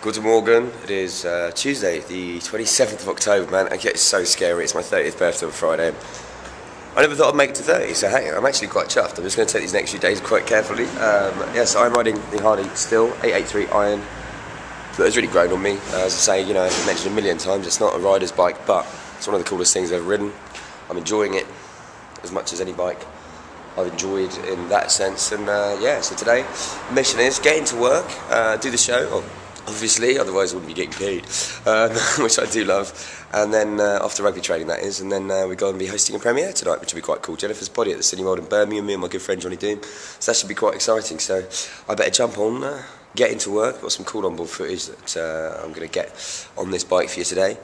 Guten Morgen. It is Tuesday, the 27th of October, man. It's so scary. It's my 30th birthday on Friday. I never thought I'd make it to 30, so hey, I'm actually quite chuffed. I'm just going to take these next few days quite carefully. Yes, I'm riding the Harley still, 883 Iron. That has really grown on me. As I say, you know, I've mentioned a million times, it's not a rider's bike, but it's one of the coolest things I've ever ridden. I'm enjoying it as much as any bike I've enjoyed in that sense. And yeah, so today, the mission is get into work, do the show, obviously, otherwise I wouldn't be getting paid, which I do love. And then after rugby training, that is, and then we're going to be hosting a premiere tonight, which will be quite cool. Jennifer's Body at the Cinema World in Birmingham, me and my good friend Johnny Doom. So that should be quite exciting. So I better jump on, get into work. Got some cool onboard footage that I'm going to get on this bike for you today.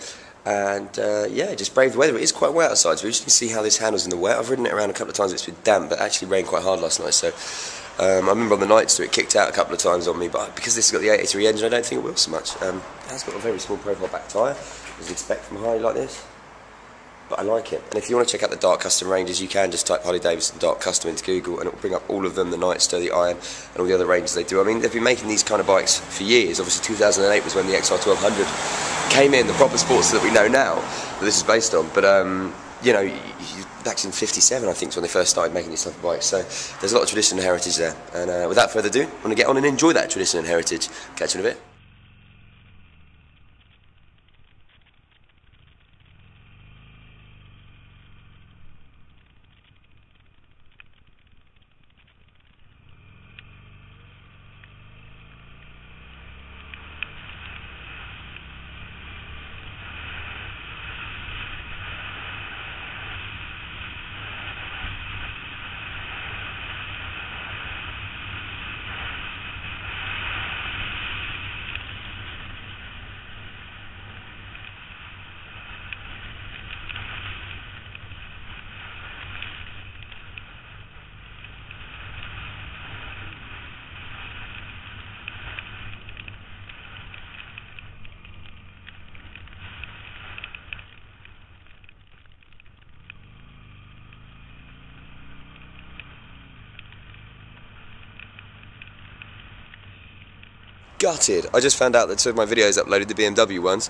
And yeah, just brave the weather. It is quite wet outside, so we just can see how this handles in the wet. I've ridden it around a couple of times, it's been damp, but actually rained quite hard last night. So I remember on the nights it kicked out a couple of times on me, but because this has got the 883 engine, I don't think it will so much. It has got a very small profile back tyre, as you'd expect from Harley like this, but I like it. And if you want to check out the dark custom ranges, you can just type Harley Davidson dark custom into Google and it will bring up all of them, the Nightster, the Iron, and all the other ranges they do. I mean, they've been making these kind of bikes for years. Obviously 2008 was when the XR1200 came in, the proper sports that we know now that this is based on, but you know, back in 57 I think is when they first started making these type of bikes, so there's a lot of tradition and heritage there. And without further ado, I'm going to get on and enjoy that tradition and heritage. Catch you in a bit. Gutted. I just found out that two of my videos uploaded, the BMW ones,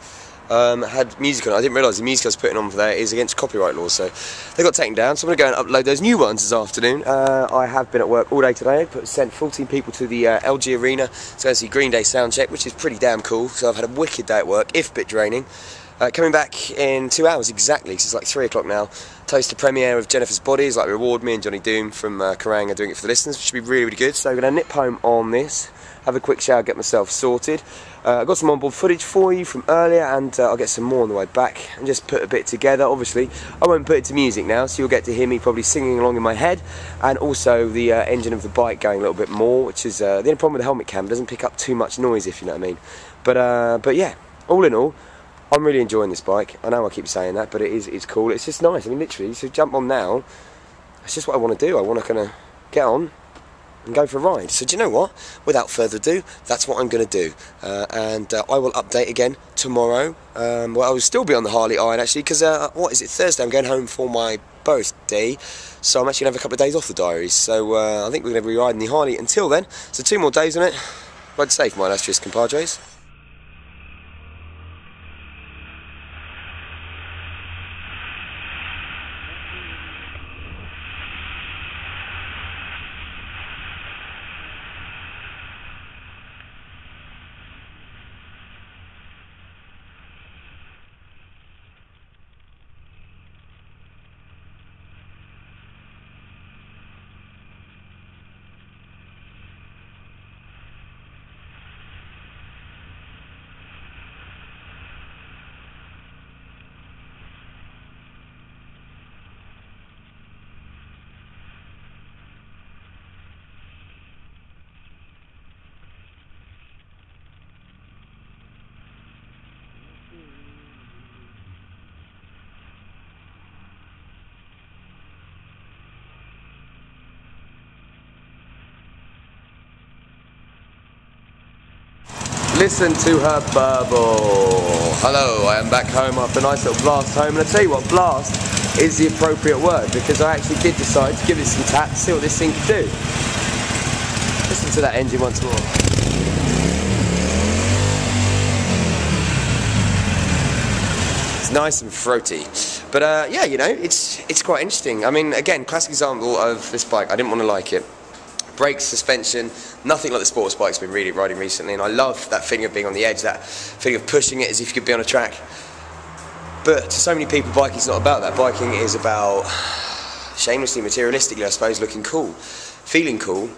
had music on it. I didn't realise the music I was putting on for that is against copyright law, so they got taken down. So I'm going to go and upload those new ones this afternoon. I have been at work all day today, sent 14 people to the LG Arena to go and see Green Day soundcheck, which is pretty damn cool. So I've had a wicked day at work, if a bit draining. Coming back in 2 hours exactly, because it's like 3 o'clock now, toast the premiere of Jennifer's Body, like reward me and Johnny Doom from Kerrang are doing it for the listeners, which should be really, really good. So I'm going to nip home on this, have a quick shower, get myself sorted. I've got some onboard footage for you from earlier, and I'll get some more on the way back and just put a bit together. Obviously, I won't put it to music now, so you'll get to hear me probably singing along in my head, and also the engine of the bike going a little bit more, which is the only problem with the helmet cam. It doesn't pick up too much noise, if you know what I mean. But yeah, all in all, I'm really enjoying this bike. I know I keep saying that, but it's cool. It's just nice. I mean, literally, so jump on now. It's just what I want to do. I want to kind of get on and go for a ride. So do you know what? Without further ado, that's what I'm going to do. And I will update again tomorrow. Well, I will still be on the Harley Iron actually, because what is it, Thursday? I'm going home for my birthday, so I'm actually going to have a couple of days off the diaries. So I think we're going to be riding the Harley until then. So 2 more days on it. Ride safe, my illustrious compadres. Listen to her burble. Hello, I am back home after a nice little blast home, and I tell you what, blast is the appropriate word, because I actually did decide to give it some tap to see what this thing could do. Listen to that engine once more. It's nice and throaty. But yeah, you know, it's quite interesting. I mean, again, classic example of this bike. I didn't want to like it. Brakes, suspension, nothing like the sports bike's been really riding recently, and I love that feeling of being on the edge, that feeling of pushing it as if you could be on a track. But to so many people, biking's not about that. Biking is about, shamelessly, materialistically, I suppose, looking cool, feeling cool,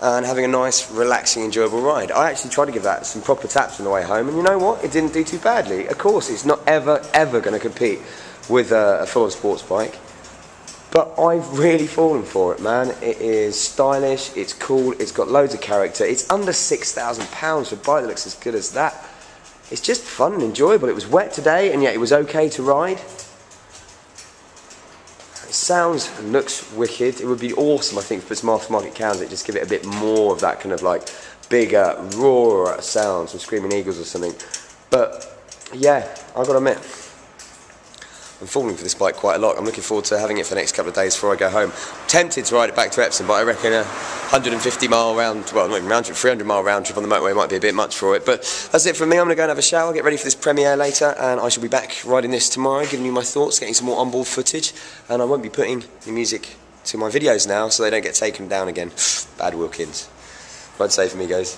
and having a nice, relaxing, enjoyable ride. I actually tried to give that some proper taps on the way home, and you know what? It didn't do too badly. Of course, it's not ever going to compete with a full-on sports bike. But I've really fallen for it, man. It is stylish, it's cool, it's got loads of character. It's under £6,000 for a bike that looks as good as that. It's just fun and enjoyable. It was wet today, and yet it was okay to ride. It sounds and looks wicked. It would be awesome, I think, for some aftermarket cams that just give it a bit more of that kind of like bigger, rawer sound, some Screaming Eagles or something. But yeah, I've got to admit, I'm falling for this bike quite a lot. I'm looking forward to having it for the next couple of days before I go home. I'm tempted to ride it back to Epsom, but I reckon a 150 mile round, well, not even round trip, 300 mile round trip on the motorway might be a bit much for it. But that's it from me. I'm going to go and have a shower, get ready for this premiere later, and I shall be back riding this tomorrow, giving you my thoughts, getting some more onboard footage, and I won't be putting the music to my videos now so they don't get taken down again. Bad Wilkins. Ride safe for me, guys.